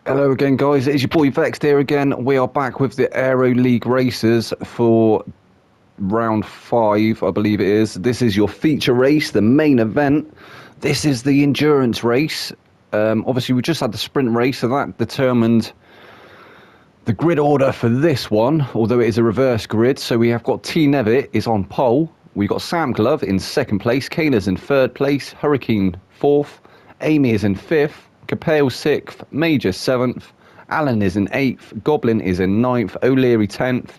Hello again, guys. It's your boy Vexed here again. We are back with the Aero League races for round 5, I believe it is. This is your feature race, the main event. This is the endurance race. Obviously, we just had the sprint race, so that determined the grid order for this one, although it is a reverse grid. So we have got T. Nevitt is on pole. We've got Sam Glove in second place. Kane is in third place. Hurricane fourth. Amy is in fifth. Capale 6th, Major 7th, Alan is in 8th, Goblin is in 9th, O'Leary 10th,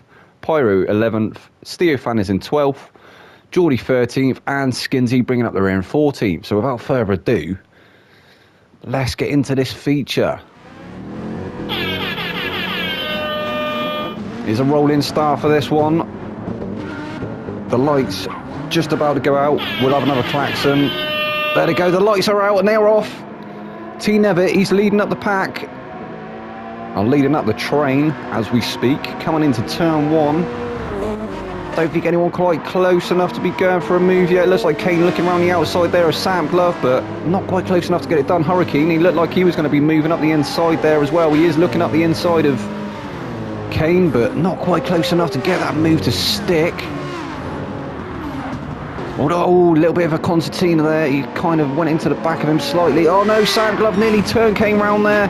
Pyro 11th, Steofan is in 12th, Geordie 13th, and Skinsy bringing up the rear in 14th. So without further ado, let's get into this feature. Here's a rolling start for this one. The lights just about to go out. We'll have another klaxon. There they go, the lights are out and they're off. T. Nevitt, he's leading up the pack. I'm leading up the train as we speak. Coming into turn 1. Don't think anyone quite close enough to be going for a move yet. It looks like Kane looking around the outside there as Sam Glove, but not quite close enough to get it done. Hurricane, he looked like he was going to be moving up the inside there as well. He is looking up the inside of Kane, but not quite close enough to get that move to stick. Oh, a little bit of a concertina there. He kind of went into the back of him slightly. Oh no, Sam Glove nearly turned Kane round there.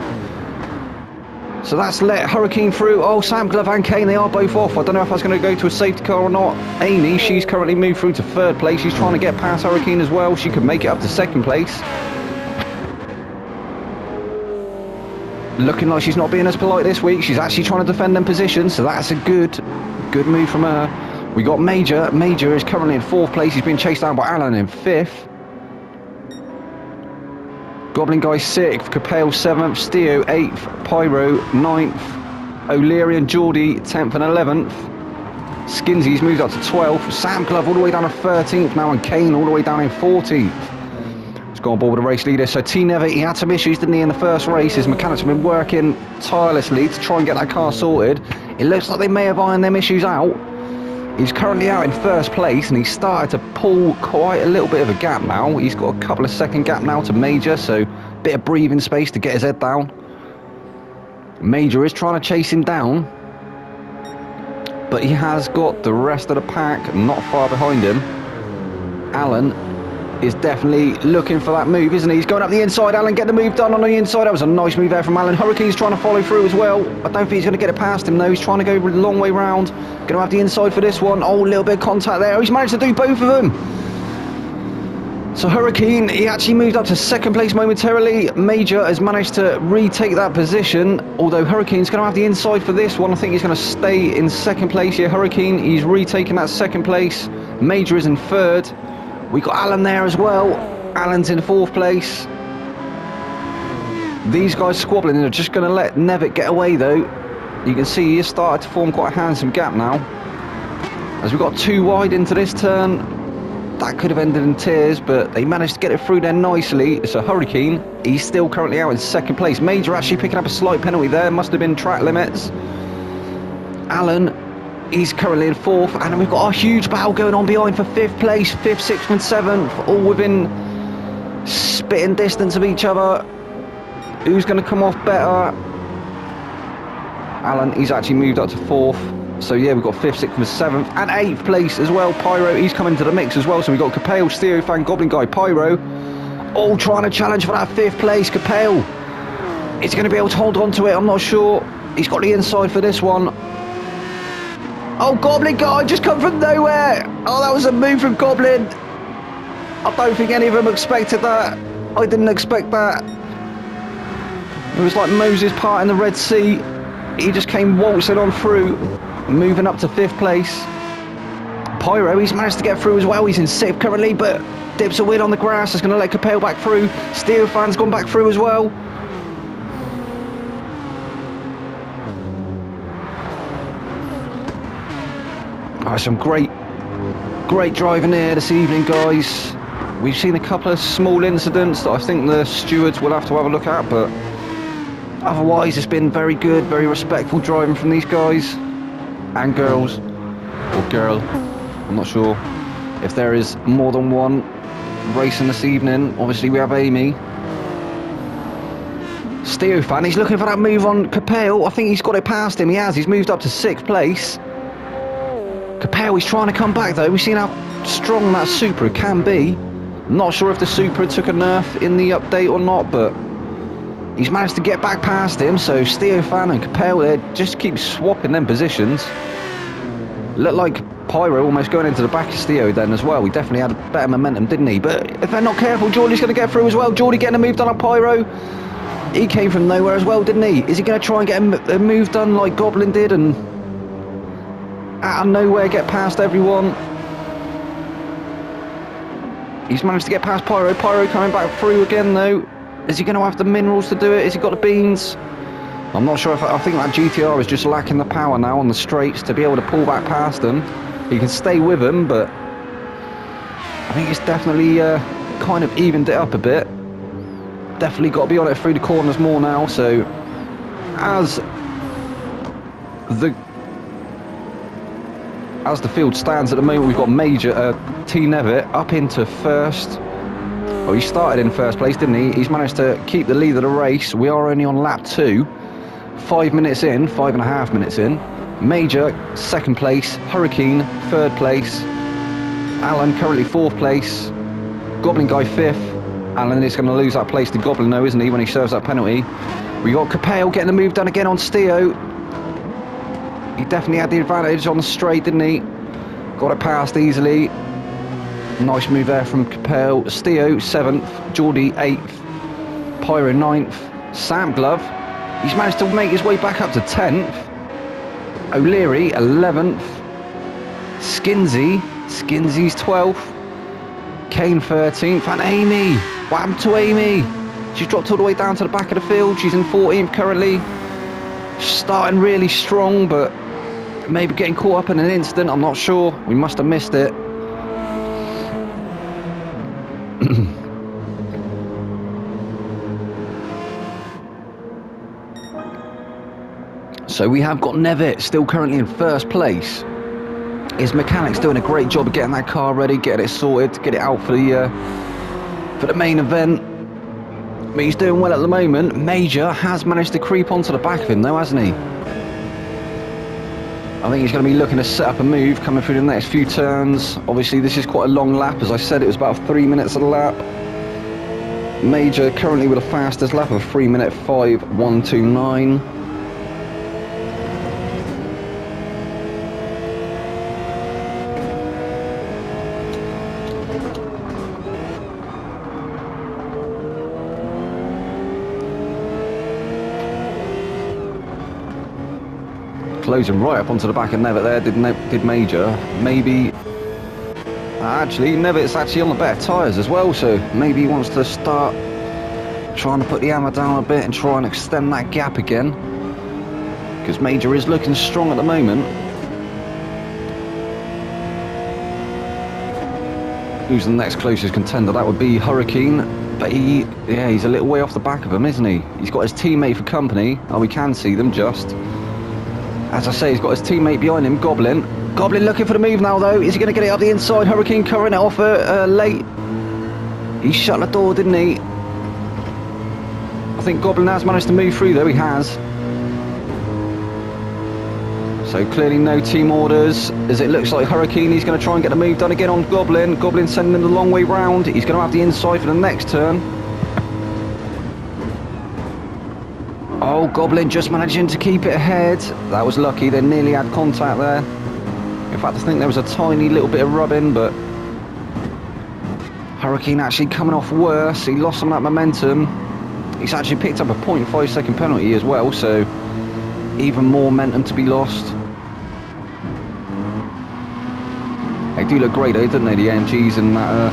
So that's let Hurricane through. Oh, Sam Glove and Kane, they are both off. I don't know if I was going to go to a safety car or not. Amy, she's currently moved through to third place. She's trying to get past Hurricane as well. She could make it up to second place. Looking like she's not being as polite this week. She's actually trying to defend them positions, so that's a good move from her. We got Major. Major is currently in 4th place. He's been chased down by Alan in 5th. Goblin Guy 6th. Capale 7th. Steo 8th. Pyro 9th. O'Leary and Geordie 10th and 11th. Skinsy's moved up to 12th. Sam Glove all the way down to 13th now, and Kane all the way down in 14th. He's gone on board with the race leader. So T. Nevitt, he had some issues, didn't he, in the first race? His mechanics have been working tirelessly to try and get that car sorted. It looks like they may have ironed them issues out. He's currently out in 1st place, and he's started to pull quite a little bit of a gap now. He's got a couple of second gap now to Major, so a bit of breathing space to get his head down. Major is trying to chase him down, but he has got the rest of the pack not far behind him. Alan is definitely looking for that move, isn't he? He's going up the inside. Alan, get the move done on the inside. That was a nice move there from Alan. Hurricane's trying to follow through as well. I don't think he's going to get it past him, though. He's trying to go a long way round. Going to have the inside for this one. Oh, a little bit of contact there. He's managed to do both of them. So Hurricane, he actually moved up to 2nd place momentarily. Major has managed to retake that position, although Hurricane's going to have the inside for this one. I think he's going to stay in 2nd place here. Hurricane, he's retaking that 2nd place. Major is in 3rd. We got Alan there as well. Alan's in 4th place. These guys squabbling and are just going to let Nevitt get away, though. You can see he has started to form quite a handsome gap now. As we got too wide into this turn, that could have ended in tears, but they managed to get it through there nicely. So Hurricane, he's still currently out in 2nd place. Major actually picking up a slight penalty there. Must have been track limits. Alan, he's currently in 4th, and we've got a huge battle going on behind for 5th place, 5th, 6th and 7th, all within spitting distance of each other. Who's going to come off better? Alan, he's actually moved up to 4th. So yeah, we've got 5th, 6th and 7th, and 8th place as well. Pyro, he's coming to the mix as well. So we've got Capale, Steofan, Goblin Guy, Pyro, all trying to challenge for that 5th place. Capale, is he going to be able to hold on to it? I'm not sure. He's got the inside for this one. Oh, Goblin Guy just come from nowhere. Oh, that was a move from Goblin. I don't think any of them expected that. I didn't expect that. It was like Moses parting the Red Sea. He just came waltzing on through, moving up to 5th place. Pyro, he's managed to get through as well. He's in 6th currently, but dips a wheel on the grass. It's going to let Capale back through. Steofan's gone back through as well. Oh, some great driving here this evening, guys. We've seen a couple of small incidents that I think the stewards will have to have a look at, but otherwise it's been very good, very respectful driving from these guys and girls, or girl. I'm not sure if there is more than one racing this evening. Obviously we have Amy. Steofan, he's looking for that move on Capel. I think he's got it past him. He has. He's moved up to 6th place. Capel, he's trying to come back though. We've seen how strong that Supra can be. Not sure if the Supra took a nerf in the update or not, but he's managed to get back past him. So Steofan and Capel, they just keep swapping them positions. Looked like Pyro almost going into the back of Steo then as well. He definitely had a better momentum, didn't he? But if they're not careful, Geordie's going to get through as well. Geordie getting a move done on Pyro. He came from nowhere as well, didn't he? Is he going to try and get a move done like Goblin did and out of nowhere get past everyone? He's managed to get past Pyro. Pyro coming back through again though. Is he going to have the minerals to do it? Has he got the beans? I'm not sure if I think that GTR is just lacking the power now on the straights to be able to pull back past them. He can stay with them, but I think it's definitely kind of evened it up a bit. Definitely got to be on it through the corners more now. So as the field stands at the moment, we've got Major T Nevitt up into 1st. Well, he started in 1st place, didn't he? He's managed to keep the lead of the race. We are only on lap 2. 5 minutes in, 5.5 minutes in. Major 2nd place, Hurricane 3rd place, Alan currently 4th place, Goblin Guy 5th. Alan is going to lose that place to Goblin though, isn't he, when he serves that penalty. We got Capel getting the move done again on Steo. He definitely had the advantage on the straight, didn't he? Got it past easily. Nice move there from Capel. Steo 7th, Geordie 8th, Pyro 9th, Sam Glove. He's managed to make his way back up to 10th. O'Leary 11th. Skinsy's 12th. Kane 13th. And Amy. What happened to Amy? She's dropped all the way down to the back of the field. She's in 14th currently. Starting really strong, but maybe getting caught up in an instant. I'm not sure. We must have missed it. So we have got Nevitt still currently in 1st place. His mechanic's doing a great job of getting that car ready, getting it sorted, get it out for the main event. But he's doing well at the moment. Major has managed to creep onto the back of him though, hasn't he? I think he's going to be looking to set up a move coming through the next few turns. Obviously this is quite a long lap. As I said, it was about 3 minutes of the lap. Major currently with the fastest lap of 3 minute 5:129. Closing right up onto the back of Nevitt there, did Major. Maybe actually Nevitt's actually on the better tyres as well, so maybe he wants to start trying to put the hammer down a bit and try and extend that gap again, because Major is looking strong at the moment. Who's the next closest contender? That would be Hurricane, but he's a little way off the back of him, isn't he? He's got his teammate for company. Oh, we can see them just. As I say, he's got his teammate behind him, Goblin. Goblin looking for the move now, though. Is he going to get it up the inside? Hurricane covering it off late. He shut the door, didn't he? I think Goblin has managed to move through, though. He has. So clearly no team orders, as it looks like Hurricane, he's going to try and get the move done again on Goblin. Goblin sending him the long way round. He's going to have the inside for the next turn. Oh, Goblin just managing to keep it ahead. That was lucky, they nearly had contact there. In fact, I think there was a tiny little bit of rubbing, but Hurricane actually coming off worse. He lost some of that momentum. He's actually picked up a 0.5 second penalty as well, so even more momentum to be lost. They do look great though, don't they, the AMGs in that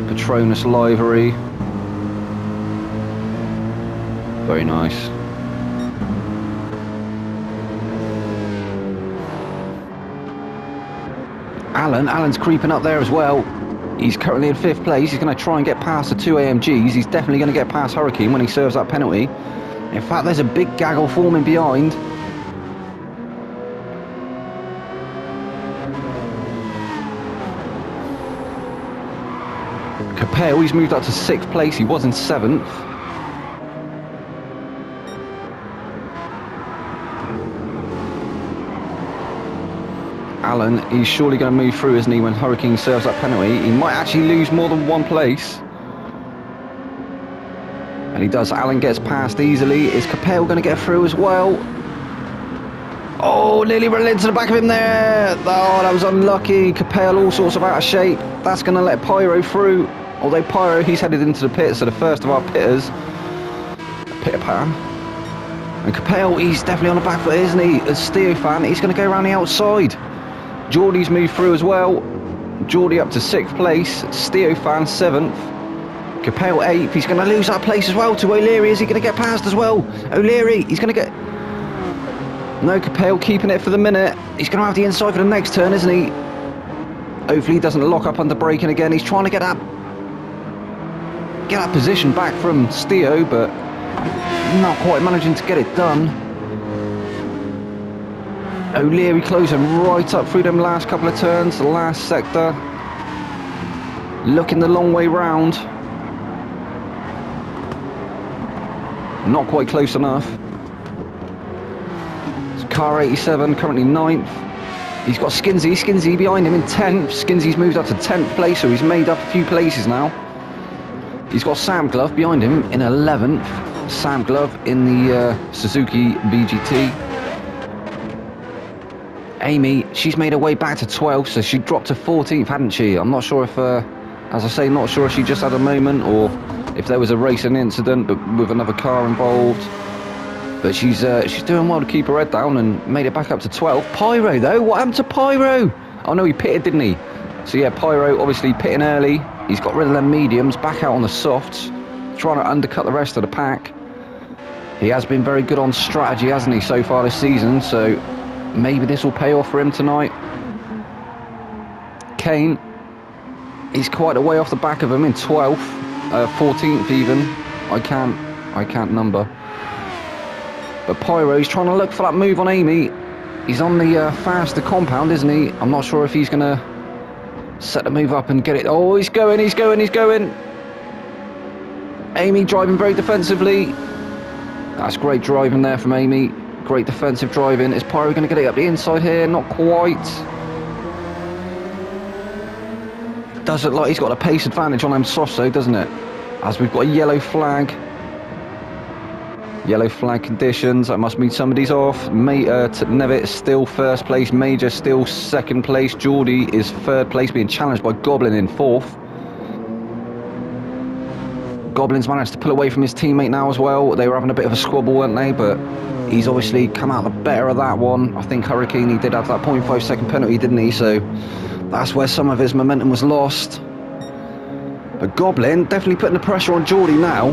Patronus livery. Very nice. Alan's creeping up there as well. He's currently in 5th place. He's going to try and get past the 2 AMGs. He's definitely going to get past Hurricane when he serves that penalty. In fact, there's a big gaggle forming behind. Capel, he's moved up to 6th place. He was in 7th. Alan, he's surely going to move through, isn't he, when Hurricane serves that penalty? He might actually lose more than one place. And he does. Alan gets past easily. Is Capel going to get through as well? Oh, nearly ran into the back of him there. Oh, that was unlucky. Capel all sorts of out of shape. That's going to let Pyro through. Although Pyro, he's headed into the pits, so the first of our pitters. Pitter pan. And Capel, he's definitely on the back foot, isn't he? As Steofan, he's going to go around the outside. Geordie's moved through as well. Geordie up to 6th place. Steofan 7th. Capel 8th. He's going to lose that place as well to O'Leary. Is he going to get past as well? O'Leary, he's going to get... No, Capel keeping it for the minute. He's going to have the inside for the next turn, isn't he? Hopefully he doesn't lock up under braking again. He's trying to get that position back from Steo, but not quite managing to get it done. O'Leary closing right up through them last couple of turns, the last sector. Looking the long way round. Not quite close enough. It's car 87, currently 9th. He's got Skinsy behind him in 10th. Skinsy's moved up to 10th place, so he's made up a few places now. He's got Sam Glove behind him in 11th. Sam Glove in the Suzuki BGT. Amy, she's made her way back to 12th, so she dropped to 14th, hadn't she? I'm not sure if, as I say, not sure if she just had a moment or if there was a racing incident, but with another car involved. But she's doing well to keep her head down and made it back up to 12th. Pyro, though, what happened to Pyro? Oh, no, he pitted, didn't he? So, yeah, Pyro obviously pitting early. He's got rid of them mediums, back out on the softs, trying to undercut the rest of the pack. He has been very good on strategy, hasn't he, so far this season, so maybe this will pay off for him tonight. Kane, he's quite a way off the back of him in 12th, 14th even. I can't number. But Pyro's trying to look for that move on Amy. He's on the faster compound, isn't he? I'm not sure if he's going to set the move up and get it. Oh, he's going. Amy driving very defensively. That's great driving there from Amy. Great defensive driving. Is Pyro going to get it up the inside here? Not quite. Does look like he's got a pace advantage on them softs though, doesn't it? As we've got a yellow flag. Yellow flag conditions. That must mean somebody's off. Nevitt still first place. Major still second place. Geordie is third place, being challenged by Goblin in 4th. Goblin's managed to pull away from his teammate now as well. They were having a bit of a squabble, weren't they? But he's obviously come out the better of that one. I think Hurricane, he did have that 0.5 second penalty, didn't he? So that's where some of his momentum was lost. But Goblin definitely putting the pressure on Geordie now.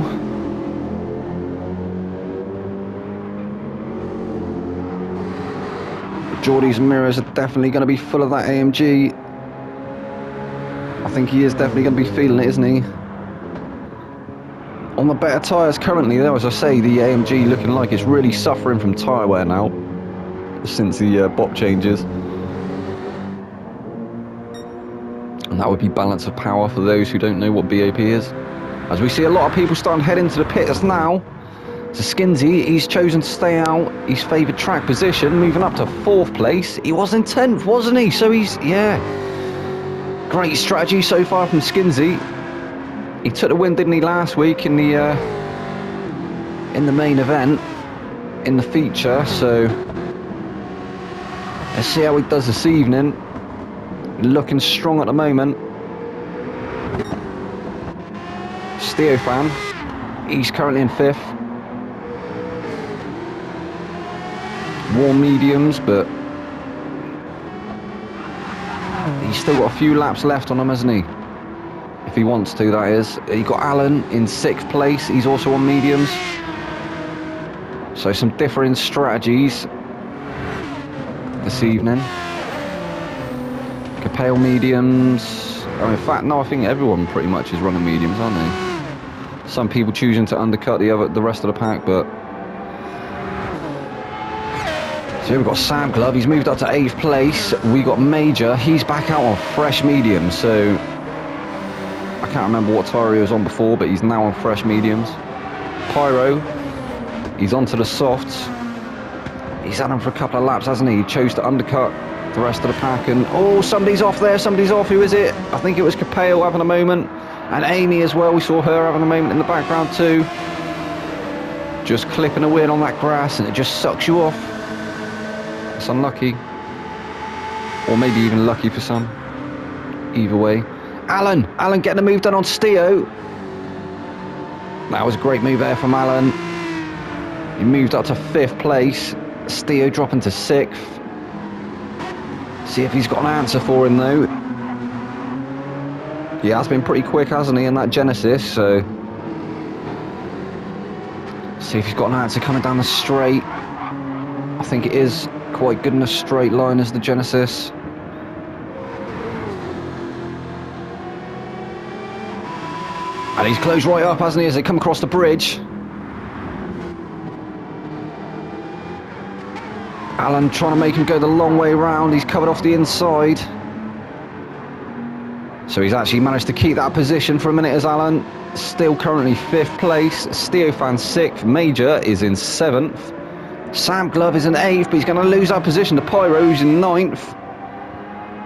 Geordie's mirrors are definitely going to be full of that AMG. I think he is definitely going to be feeling it, isn't he? On the better tyres currently, though, as I say, the AMG looking like it's really suffering from tyre wear now since the BOP changes. And that would be balance of power for those who don't know what BOP is. As we see a lot of people starting to head into the pits now. So Skinsy, he's chosen to stay out. He's favoured track position, moving up to 4th place. He was in 10th, wasn't he? So he's, yeah. Great strategy so far from Skinsy. He took the win, didn't he, last week in the main event, in the feature. So let's see how he does this evening. Looking strong at the moment. Steofan, he's currently in 5th. Warm mediums, but he's still got a few laps left on him, hasn't he? If he wants to, that is. He got Alan in 6th place. He's also on mediums. So some differing strategies this evening. Capel mediums. Oh, in fact, no, I think everyone pretty much is running mediums, aren't they? Some people choosing to undercut the rest of the pack, but... So here we've got Sam Glove. He's moved up to 8th place. We got Major. He's back out on fresh mediums, so... I can't remember what tyre he was on before, but he's now on fresh mediums. Pyro, he's onto the softs. He's had them for a couple of laps, hasn't he? He chose to undercut the rest of the pack. And oh, somebody's off there, somebody's off. Who is it? I think it was Capel having a moment, and Amy as well. We saw her having a moment in the background too. Just clipping a win on that grass, and it just sucks you off. It's unlucky, or maybe even lucky for some. Either way. Alan getting a move done on Steo. That was a great move there from Alan. He moved up to 5th place. Steo dropping to 6th. See if he's got an answer for him though. He has been pretty quick, hasn't he, in that Genesis, so see if he's got an answer coming down the straight. I think it is quite good in a straight line as the Genesis. And he's closed right up, hasn't he, as they come across the bridge. Alan trying to make him go the long way round. He's covered off the inside. So he's actually managed to keep that position for a minute as Alan. Still currently 5th place. Steofan 6th. Major is in 7th. Sam Glove is in 8th, but he's going to lose that position to Pyro, who's in 9th.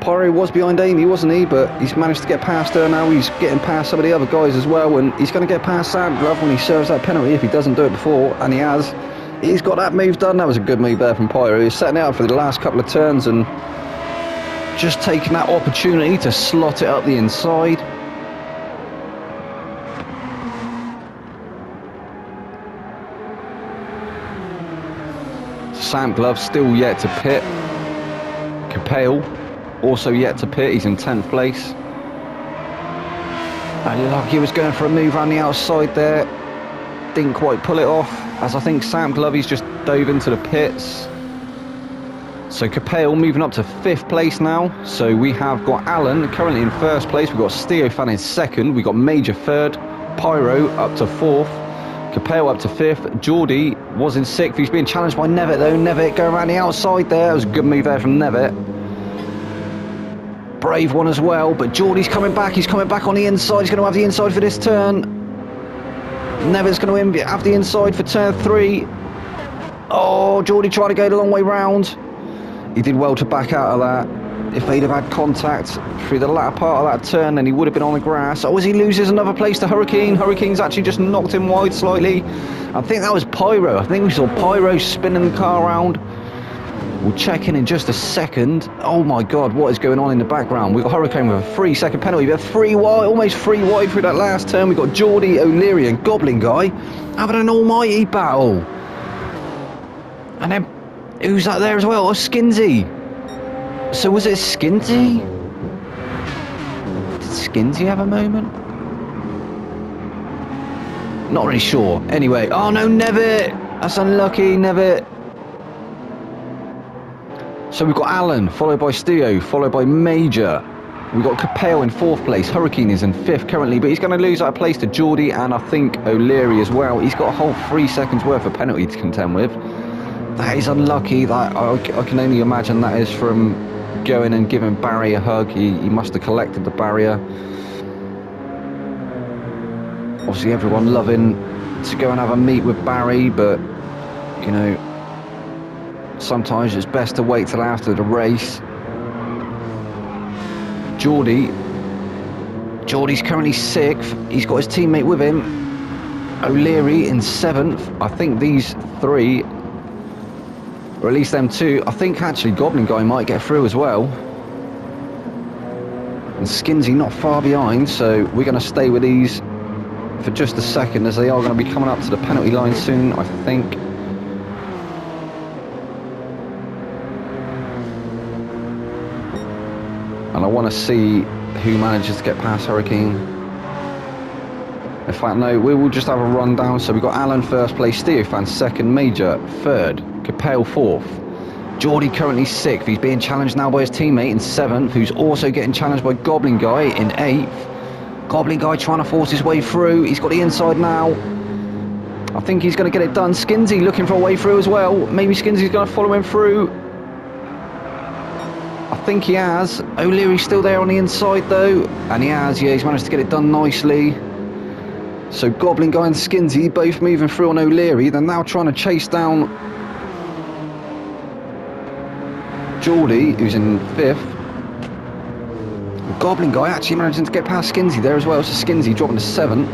Pyro was behind Amy, wasn't he? But he's managed to get past her now. He's getting past some of the other guys as well. And he's going to get past Sam Glove when he serves that penalty if he doesn't do it before. And he has. He's got that move done. That was a good move there from Pyro. He's setting it up for the last couple of turns and just taking that opportunity to slot it up the inside. Sam Glove still yet to pit. Capel also yet to pit. He's in 10th place. And Lucky was going for a move around the outside there. Didn't quite pull it off, as I think Sam Glovey's just dove into the pits. So Capel moving up to 5th place now. So we have got Alan currently in 1st place. We've got Steofan in 2nd. We've got Major 3rd. Pyro up to 4th. Capel up to 5th. Geordie was in 6th. He's being challenged by Nevitt though. Nevitt going around the outside there. That was a good move there from Nevitt. Brave one as well. But Geordie's coming back. He's coming back on the inside. He's going to have the inside for this turn. Nevitt's going to have the inside for turn 3. Oh, Geordie trying to go the long way round. He did well to back out of that. If they'd have had contact through the latter part of that turn, then he would have been on the grass. Oh, as he loses another place to Hurricane. Hurricane's actually just knocked him wide slightly. I think that was Pyro. I think we saw Pyro spinning the car around. We'll check in just a second. Oh my God, what is going on in the background? We've got Hurricane with a 3-second penalty. We have 3 wide, almost 3 wide through that last turn. We've got Geordie, O'Leary and Goblin Guy having an almighty battle. And then, who's that there as well? Oh, Skinsy. So was it Skinsy? Did Skinsy have a moment? Not really sure. Anyway, oh no, Nevitt. That's unlucky, Nevitt. So we've got Alan, followed by Steo, followed by Major. We've got Capel in 4th place. Hurricane is in 5th currently, but he's going to lose that place to Geordie and I think O'Leary as well. He's got a whole 3 seconds worth of penalty to contend with. That is unlucky. That I can only imagine that is from going and giving Barry a hug. He must have collected the barrier. Obviously everyone loving to go and have a meet with Barry, but you know, sometimes it's best to wait till after the race. Geordie's currently 6th. He's got his teammate with him. O'Leary in 7th. I think these 3, or at least them 2, I think actually Goblin Guy might get through as well. And Skinsy not far behind, so we're going to stay with these for just a second as they are going to be coming up to the penalty line soon, I think. And I want to see who manages to get past Hurricane. In fact, no, we will just have a rundown. So we've got Alan 1st place, Steofan 2nd, Major 3rd, Capel 4th. Geordie currently 6th. He's being challenged now by his teammate in 7th, who's also getting challenged by Goblin Guy in 8th. Goblin Guy trying to force his way through. He's got the inside now. I think he's going to get it done. Skinsy looking for a way through as well. Maybe Skinsy's going to follow him through. I think he has. O'Leary's still there on the inside though. And he has, yeah, he's managed to get it done nicely. So Goblin Guy and Skinsy both moving through on O'Leary. They're now trying to chase down Geordie, who's in 5th. Goblin Guy actually managing to get past Skinsy there as well, so Skinsy dropping to 7th.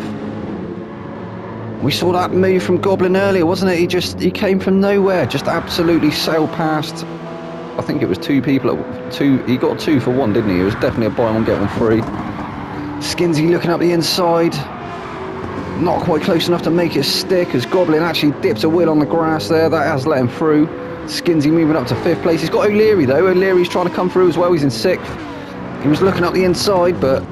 We saw that move from Goblin earlier, wasn't it? He came from nowhere, just absolutely sailed past. I think it was 2 people at 2. He got 2 for 1, didn't he? It was definitely a buy one get one free. Skinsy looking up the inside, not quite close enough to make it stick as Goblin actually dips a wheel on the grass there. That has let him through. Skinsy moving up to 5th place. He's got O'Leary though. O'Leary's trying to come through as well. He's in 6th. He was looking up the inside, but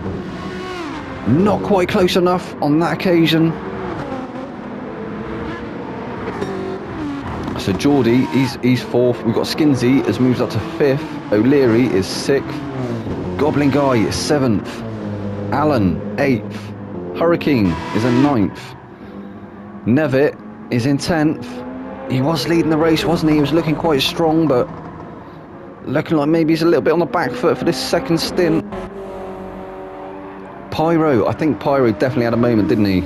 not quite close enough on that occasion. So Geordie, he's 4th. We've got Skinsy has moved up to 5th. O'Leary is 6th. Goblin Guy is 7th. Alan 8th. Hurricane is in 9th. Nevitt is in 10th. He was leading the race, wasn't he? He was looking quite strong, but looking like maybe he's a little bit on the back foot for this second stint. Pyro, I think Pyro definitely had a moment, didn't he?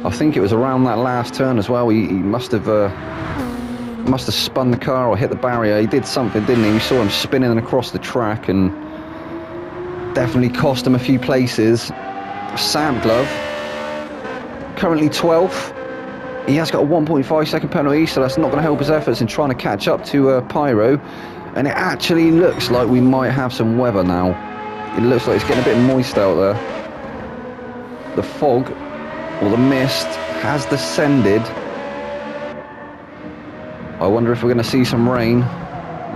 I think it was around that last turn as well. He must have spun the car or hit the barrier. He did something, didn't he? We saw him spinning across the track and definitely cost him a few places. Sam Glove, currently 12th. He has got a 1.5 second penalty, so that's not going to help his efforts in trying to catch up to Pyro. And it actually looks like we might have some weather now. It looks like it's getting a bit moist out there. The fog, or the mist, has descended. I wonder if we're going to see some rain.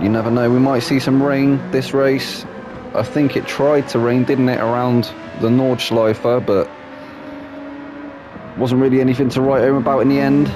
You never know, we might see some rain this race. I think it tried to rain, didn't it, around the Nordschleife, but wasn't really anything to write home about in the end.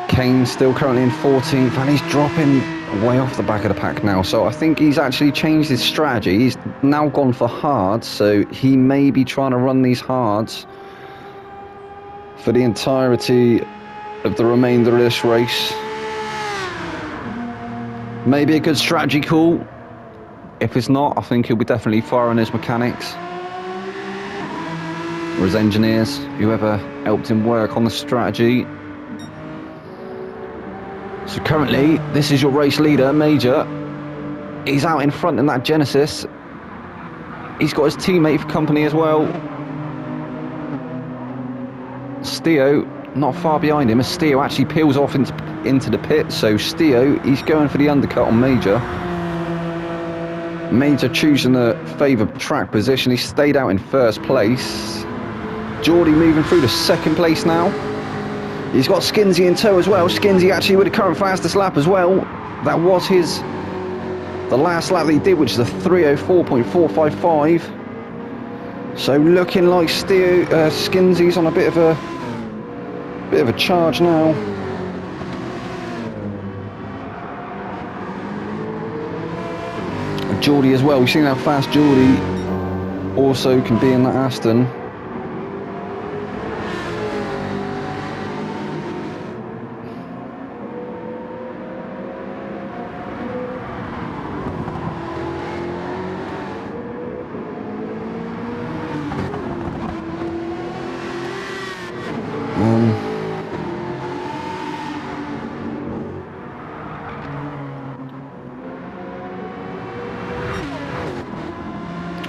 Kane's still currently in 14th and he's dropping way off the back of the pack now, so I think he's actually changed his strategy. He's now gone for hards, so he may be trying to run these hards for the entirety of the remainder of this race. Maybe a good strategy call. If it's not, I think he'll be definitely firing his mechanics or his engineers, whoever helped him work on the strategy. So currently, this is your race leader, Major. He's out in front in that Genesis. He's got his teammate for company as well. Steo, not far behind him, as Steo actually peels off into the pit. So Steo, he's going for the undercut on Major. Major choosing the favoured track position. He stayed out in 1st place. Geordie moving through to 2nd place now. He's got Skinsy in tow as well. Skinsy actually with the current fastest lap as well. That was the last lap that he did, which is a 3:04.455. So looking like Skinsy's on a bit of a charge now. Geordie as well. We've seen how fast Geordie also can be in that Aston.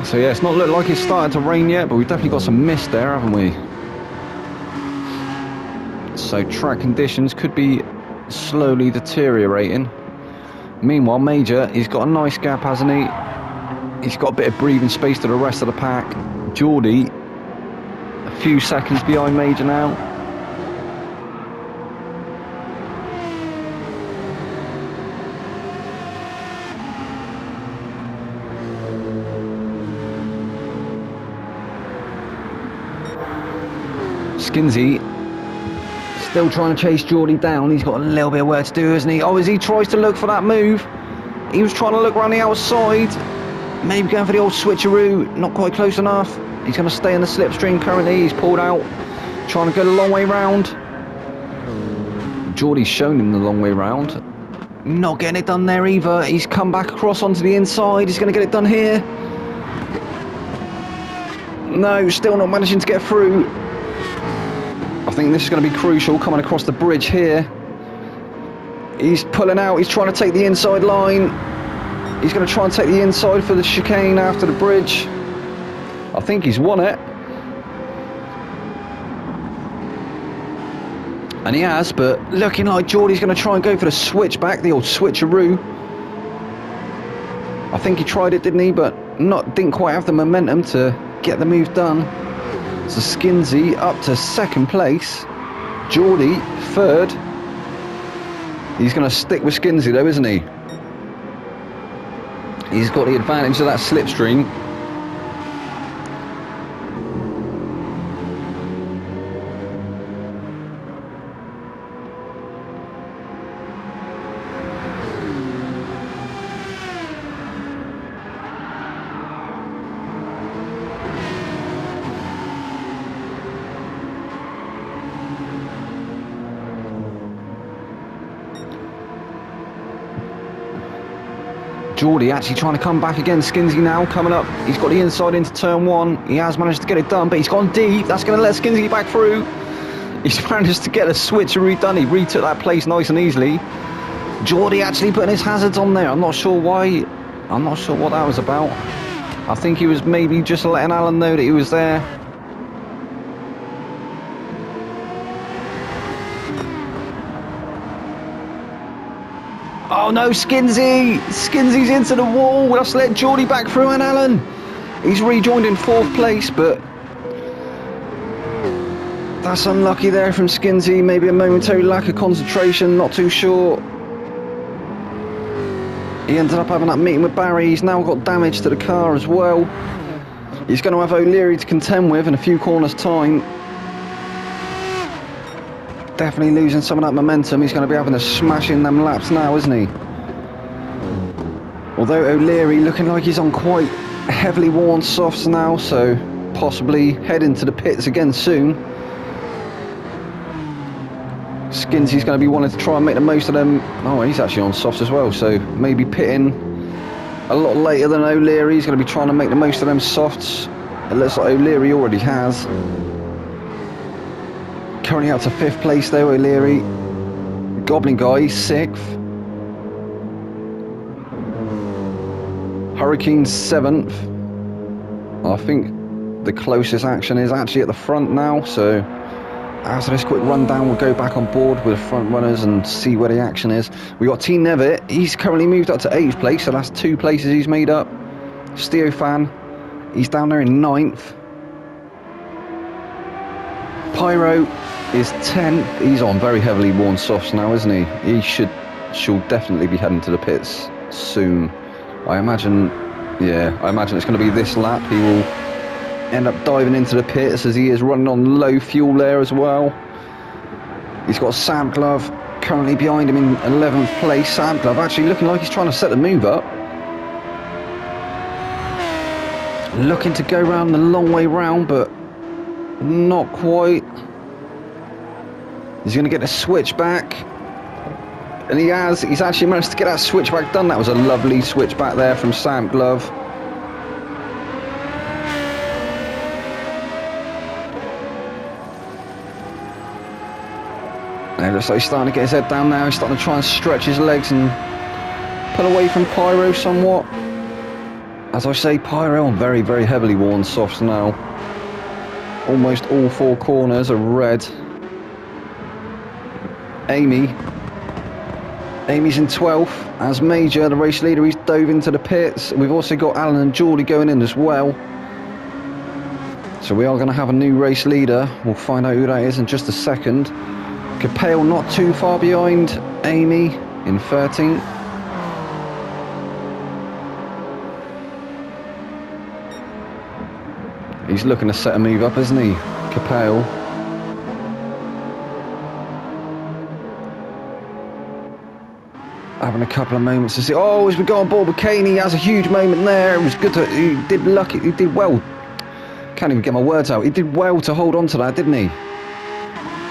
So yeah, it's not looked like it's started to rain yet, but we've definitely got some mist there, haven't we? So track conditions could be slowly deteriorating. Meanwhile, Major, he's got a nice gap, hasn't he? He's got a bit of breathing space to the rest of the pack. Geordie, a few seconds behind Major now. Skinsy still trying to chase Geordie down. He's got a little bit of work to do, isn't he? Oh, as he tries to look for that move. He was trying to look around the outside. Maybe going for the old switcheroo, not quite close enough. He's going to stay in the slipstream currently. He's pulled out, trying to go the long way round. Geordie's shown him the long way round. Not getting it done there either. He's come back across onto the inside. He's going to get it done here. No, still not managing to get through. I think this is going to be crucial, coming across the bridge here. He's pulling out. He's trying to take the inside line. He's going to try and take the inside for the chicane after the bridge. I think he's won it. And he has, but looking like Geordie's going to try and go for the switchback, the old switcheroo. I think he tried it, didn't he? But didn't quite have the momentum to get the move done. So Skinsey up to second place. Geordie third. He's going to stick with Skinsey though, isn't he? He's got the advantage of that slipstream. Geordie actually trying to come back again. Skinsey now coming up. He's got the inside into turn one. He has managed to get it done, but he's gone deep. That's going to let Skinsey back through. He's managed to get a switcheroo done. He retook that place nice and easily. Geordie actually putting his hazards on there. I'm not sure why. I'm not sure what that was about. I think he was maybe just letting Alan know that he was there. Oh no, Skinsey! Skinsey's into the wall. Let's let Geordie back through, and Alan. He's rejoined in fourth place, but that's unlucky there from Skinsey. Maybe a momentary lack of concentration, not too sure. He ended up having that meeting with Barry. He's now got damage to the car as well. He's going to have O'Leary to contend with in a few corners' time. Definitely losing some of that momentum. He's going to be having to smash in them laps now, isn't he? Although O'Leary looking like he's on quite heavily worn softs now, so possibly heading to the pits again soon. Skinsey's going to be wanting to try and make the most of them. Oh, he's actually on softs as well, so maybe pitting a lot later than O'Leary. He's going to be trying to make the most of them softs. It looks like O'Leary already has. Currently out to fifth place though, O'Leary. Goblin Guy, sixth. Hurricane, seventh. I think the closest action is actually at the front now, so after this quick rundown, we'll go back on board with the front runners and see where the action is. We got T Nevitt. He's currently moved up to 8th place, so that's 2 places he's made up. Steofan, he's down there in 9th. Pyro is 10th. He's on very heavily worn softs now, isn't he? He should definitely be heading to the pits soon. I imagine it's going to be this lap. He will end up diving into the pits as he is running on low fuel there as well. He's got Sam Glove currently behind him in 11th place. Sam Glove actually looking like he's trying to set the move up. Looking to go round the long way round, but not quite. He's going to get a switchback. And he has. He's actually managed to get that switchback done. That was a lovely switchback there from Sam Glove. And it looks like he's starting to get his head down now. He's starting to try and stretch his legs and pull away from Pyro somewhat. As I say, Pyro on very, very heavily worn softs now. Almost all 4 corners are red. Amy's in 12th as Major, the race leader. He's dove into the pits. We've also got Alan and Geordie going in as well. So we are going to have a new race leader. We'll find out who that is in just a second. Capale not too far behind Amy in 13th. He's looking to set a move up, isn't he? Capale. having a couple of moments to see. Oh, as we go on board with Kane, he has a huge moment there. It was good to, he did well. Can't even get my words out. He did well to hold on to that, didn't he?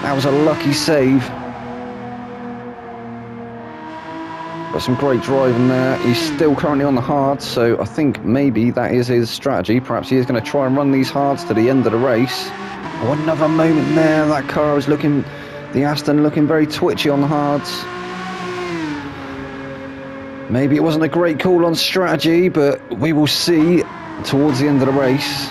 That was a lucky save. Got some great driving there. He's still currently on the hards, so I think maybe that is his strategy. Perhaps he is going to try and run these hards to the end of the race. Oh, another moment there. That car was looking, the Aston looking very twitchy on the hards. Maybe it wasn't a great call on strategy, but we will see towards the end of the race.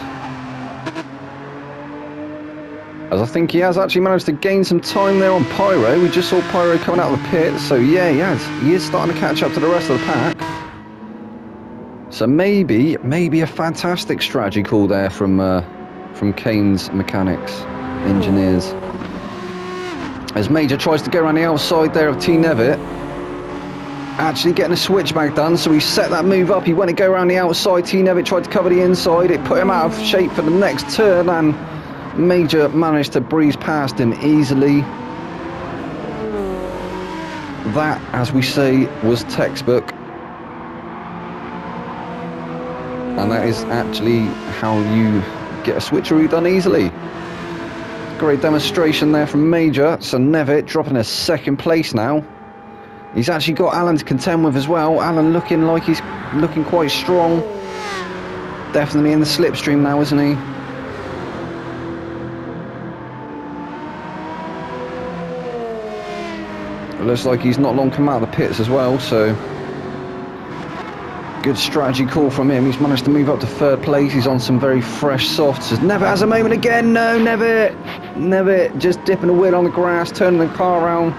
As I think he has actually managed to gain some time there on Pyro. We just saw Pyro coming out of the pit, so yeah, he has. He is starting to catch up to the rest of the pack. So maybe a fantastic strategy call there from Kane's mechanics, engineers. As Major tries to go around the outside there of T Nevitt. Actually getting a switchback done, so he set that move up. He went to go around the outside. T Nevitt tried to cover the inside. It put him out of shape for the next turn, and Major managed to breeze past him easily. That, as we say, was textbook. And that is actually how you get a switcheroo done easily. Great demonstration there from Major. So Nevitt dropping a second place now. He's actually got Alan to contend with as well. Alan looking like he's looking quite strong. Definitely in the slipstream now, isn't he? It looks like he's not long come out of the pits as well, so good strategy call from him. He's managed to move up to third place. He's on some very fresh softs. Nevitt has a moment again. No, Nevitt just dipping a wheel on the grass, turning the car around.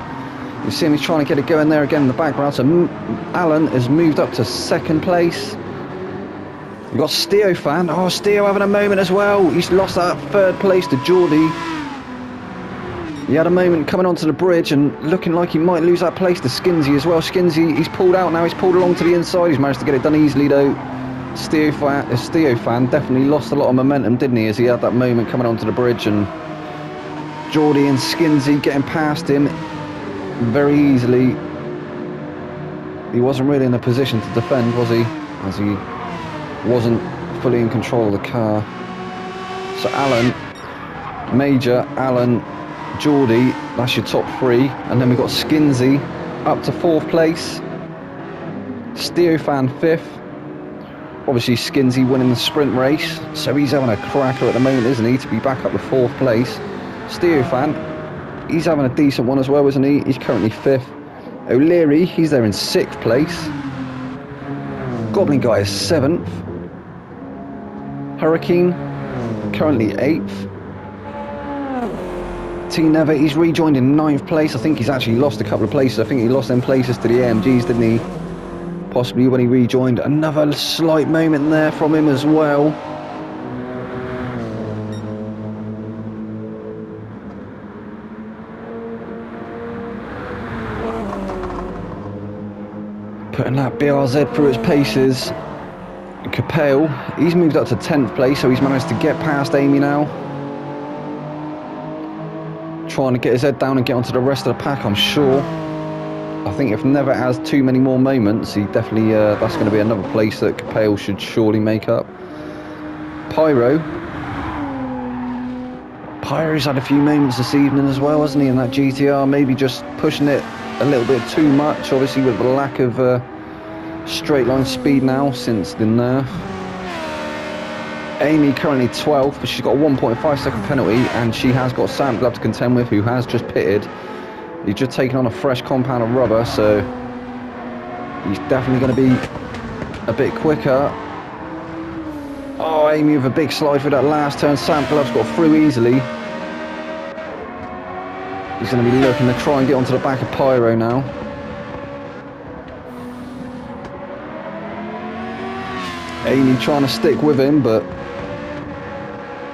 You see him, he's trying to get it going there again in the background. So Alan has moved up to second place. We've got Steo fan. Oh, Steo having a moment as well. He's lost that third place to Geordie. He had a moment coming onto the bridge and looking like he might lose that place to Skinsy as well. Skinsy, he's pulled out now. He's pulled along to the inside. He's managed to get it done easily though. Steo fan definitely lost a lot of momentum, didn't he, as he had that moment coming onto the bridge, and Geordie and Skinsy getting past him very easily. He wasn't really in a position to defend, was he? As he wasn't fully in control of the car. So Alan, Major, Alan, Geordie, that's your top three. And then we've got Skinsy up to fourth place. Steofan fifth. Obviously Skinsy winning the sprint race, so he's having a cracker at the moment, isn't he, to be back up to fourth place. Steofan, he's having a decent one as well, isn't he? He's currently fifth. O'Leary, he's there in sixth place. Goblin Guy is seventh. Hurricane, currently eighth. T Nevitt, he's rejoined in ninth place. I think he's actually lost a couple of places. I think he lost them places to the AMGs, didn't he? Possibly when he rejoined. Another slight moment there from him as well. Putting that BRZ through its paces. Capel, he's moved up to 10th place, so he's managed to get past Amy now. Trying to get his head down and get onto the rest of the pack, I'm sure. I think if Nevitt has too many more moments, he definitely, that's going to be another place that Capel should surely make up. Pyro's had a few moments this evening as well, hasn't he, in that GTR, maybe just pushing it a little bit too much, obviously with the lack of straight line speed now since the nerf. Amy currently 12th, but she's got a 1.5 second penalty, and she has got Sam Glove to contend with, who has just pitted. He's just taken on a fresh compound of rubber, so he's definitely going to be a bit quicker. Oh, Amy with a big slide through that last turn. Sam Glove's got through easily. He's going to be looking to try and get onto the back of Pyro now. Amy trying to stick with him, but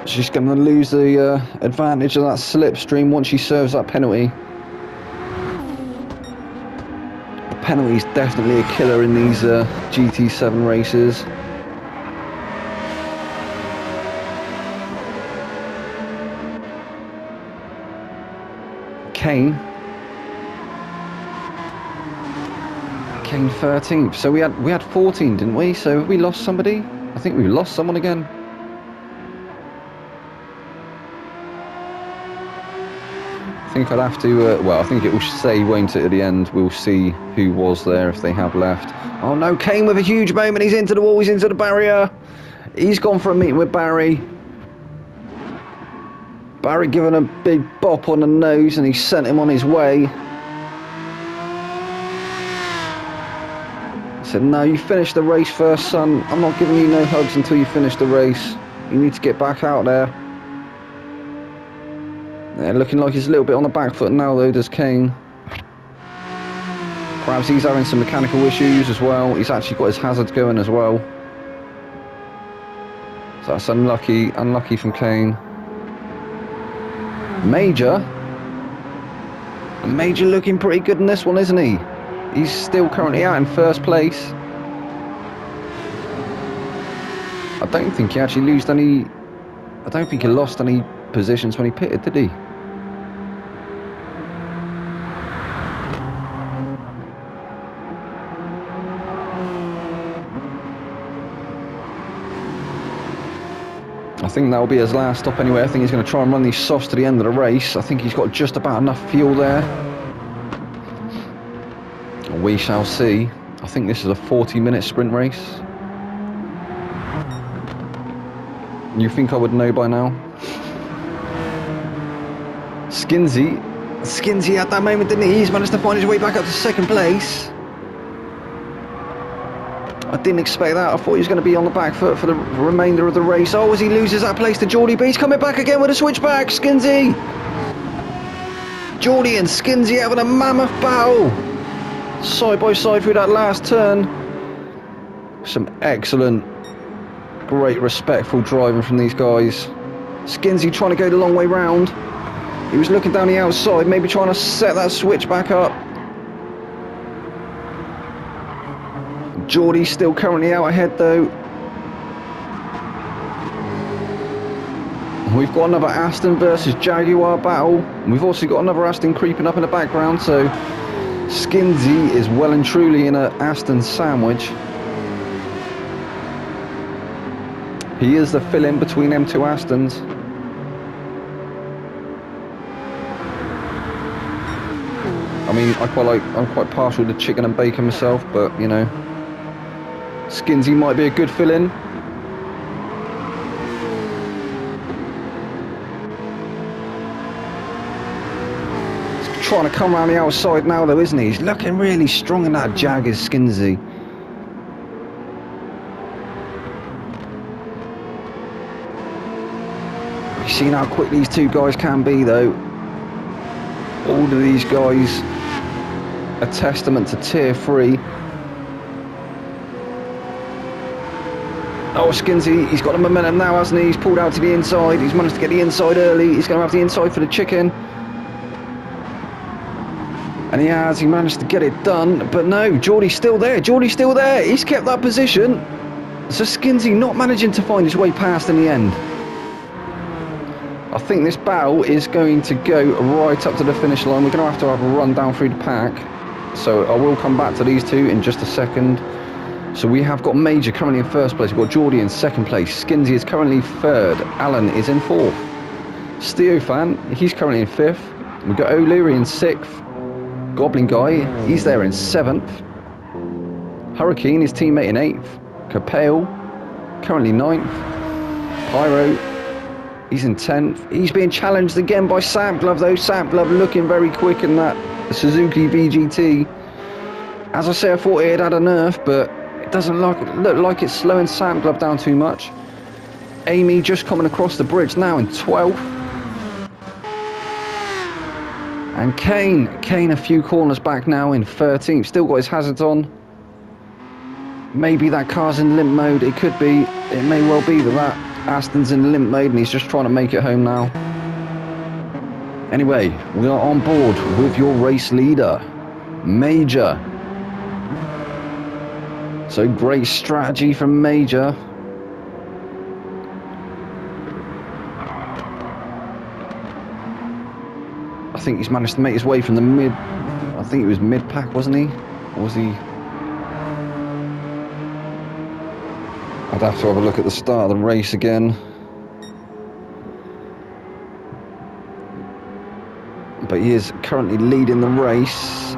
she's going to lose the advantage of that slipstream once she serves that penalty. The penalty is definitely a killer in these GT7 races. Kane 13th. So we had 14, didn't we? So have we lost somebody? I think we lost someone again. I think I'll have to, well, I think it will say, won't it, at the end? We'll see who was there, if they have left. Oh no, Kane with a huge moment. He's into the wall, he's into the barrier. He's gone for a meeting with Barry. Barry giving a big bop on the nose and he sent him on his way. He said, no, you finish the race first, son. I'm not giving you no hugs until you finish the race. You need to get back out there. Yeah, looking like he's a little bit on the back foot now, though, does Kane. Perhaps he's having some mechanical issues as well. He's actually got his hazards going as well. So that's unlucky from Kane. Major looking pretty good in this one, isn't he? He's still currently out in first place. I don't think he actually lost any... I don't think he lost any positions when he pitted, did he? I think that'll be his last stop anyway. I think he's going to try and run these softs to the end of the race. I think he's got just about enough fuel there. We shall see. I think this is a 40-minute sprint race. You think I would know by now? Skinsy at that moment, didn't he? He's managed to find his way back up to second place. I didn't expect that. I thought he was going to be on the back foot for the remainder of the race. Oh, as he loses that place to Geordie, but he's coming back again with a switchback. Skinsy! Geordie and Skinsy having a mammoth battle. Side by side through that last turn. Some excellent, great, respectful driving from these guys. Skinsy trying to go the long way round. He was looking down the outside, maybe trying to set that switch back up. Geordie's still currently out ahead though. We've got another Aston versus Jaguar battle. We've also got another Aston creeping up in the background, so Skinsy is well and truly in an Aston sandwich. He is the fill-in between them two Astons. I mean, I'm quite partial to chicken and bacon myself, but you know, Skinsy might be a good fill-in. He's trying to come around the outside now though, isn't he? He's looking really strong in that Jag, is Skinsy. You've seen how quick these two guys can be though. All of these guys, a testament to tier 3. Oh, Skinsy, he's got the momentum now, hasn't he? He's pulled out to the inside. He's managed to get the inside early. He's going to have the inside for the chicken. And he managed to get it done. But no, Geordie's still there. Geordie's still there. He's kept that position. So Skinsy not managing to find his way past in the end. I think this battle is going to go right up to the finish line. We're going to have a run down through the pack. So I will come back to these two in just a second. So we have got Major currently in first place. We've got Geordie in second place. Skinsy is currently third. Alan is in fourth. Steofan, he's currently in fifth. We've got O'Leary in sixth. Goblin Guy, he's there in seventh. Hurricane, his teammate, in eighth. Capale, currently ninth. Pyro, he's in 10th. He's being challenged again by Sampglove though. Sampglove looking very quick in that Suzuki VGT. As I say, I thought it had a nerf, but it doesn't look like it's slowing Sampglove down too much. Amy just coming across the bridge now in 12th. And Kane a few corners back now in 13th. Still got his hazards on. Maybe that car's in limp mode. It could be. It may well be that Aston's in limp mode and he's just trying to make it home now. Anyway, we are on board with your race leader, Major. So great strategy from Major. I think he's managed to make his way from the mid. I think it was mid-pack, wasn't he? Or was he? I'd have to have a look at the start of the race again. But he is currently leading the race.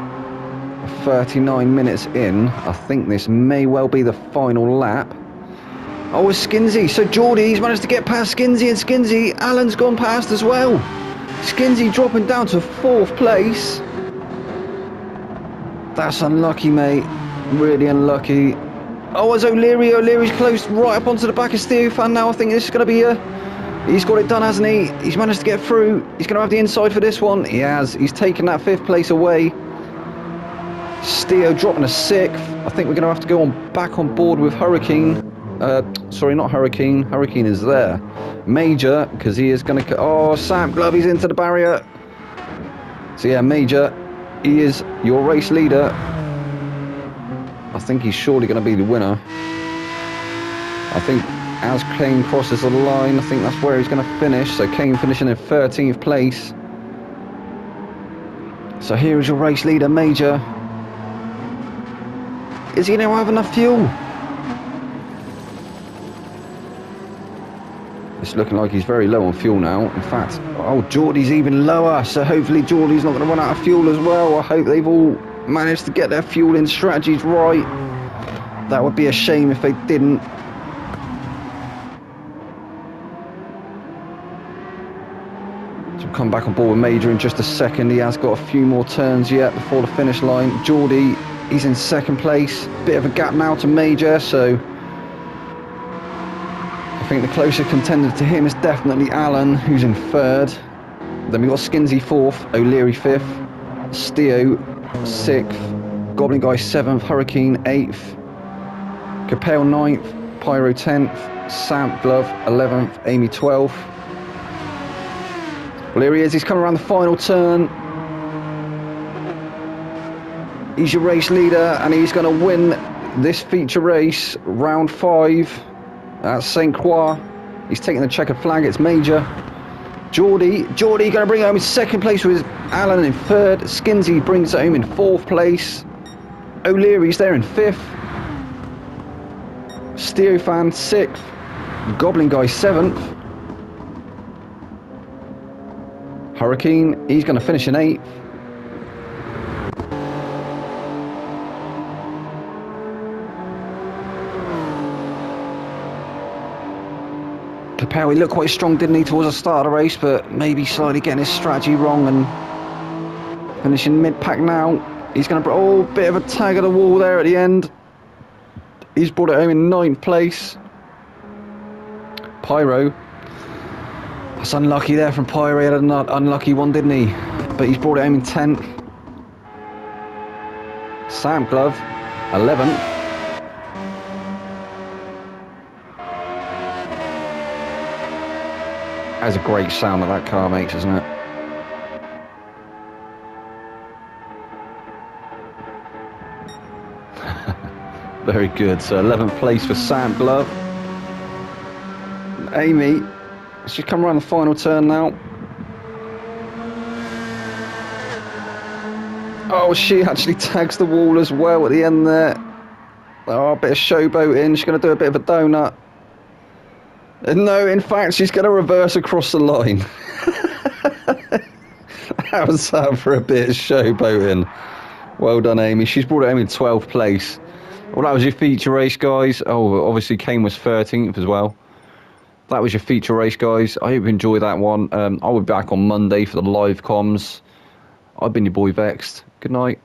39 minutes in. I think this may well be the final lap. Oh, it's Skinsey. So Geordie's managed to get past Skinsey, and Skinsey, Alan's gone past as well. Skinsey dropping down to 4th place. That's unlucky, mate. Really unlucky. Oh, it's O'Leary. O'Leary's close right up onto the back of Steofan now. I think this is going to be a... He's got it done, hasn't he? He's managed to get through. He's going to have the inside for this one. He has. He's taken that 5th place away. Steo dropping a 6th. I think we're going to have to go back on board with Hurricane. Sorry, not Hurricane. Hurricane is there. Major, because he is going to... Oh, Sam Glove, he's into the barrier. So yeah, Major, he is your race leader. I think he's surely going to be the winner. I think as Kane crosses the line, I think that's where he's going to finish. So Kane finishing in 13th place. So here is your race leader, Major. Is he going to have enough fuel? It's looking like he's very low on fuel now. In fact, oh, Geordie's even lower. So hopefully Geordie's not going to run out of fuel as well. I hope they've all managed to get their fueling strategies right. That would be a shame if they didn't. So we'll come back on board with Major in just a second. He has got a few more turns yet before the finish line. Geordie, he's in 2nd place. Bit of a gap now to Major, so I think the closer contender to him is definitely Alan, who's in 3rd. Then we've got Skinsey 4th, O'Leary 5th, Steo 6th, Goblin Guy 7th, Hurricane 8th, Capel 9th, Pyro 10th, Sam Glove 11th, Amy 12th. Well, here he is, he's coming around the final turn. He's your race leader, and he's going to win this feature race, round 5. That's St. Croix. He's taking the checkered flag. It's Major. Geordie going to bring it home in 2nd place with Alan in 3rd. Skinsey brings it home in 4th place. O'Leary's there in 5th. Steofan 6th. Goblin Guy 7th. Hurricane, he's going to finish in 8th. Capel, he looked quite strong, didn't he, towards the start of the race, but maybe slightly getting his strategy wrong and finishing mid-pack now. He's going to... Oh, bit of a tag of the wall there at the end. He's brought it home in 9th place. Pyro. That's unlucky there from Pyro. He had an unlucky one, didn't he? But he's brought it home in 10th. Sam Glove, 11th. That's a great sound that that car makes, isn't it? Very good. So 11th place for Sam Glove. Amy, she's come around the final turn now. Oh, she actually tags the wall as well at the end there. Oh, a bit of showboating. She's going to do a bit of a donut. No, in fact, she's going to reverse across the line. How's that for a bit of showboating? Well done, Amy. She's brought it home in 12th place. Well, that was your feature race, guys. Oh, obviously, Kane was 13th as well. That was your feature race, guys. I hope you enjoyed that one. I'll be back on Monday for the live comms. I've been your boy Vexed. Good night.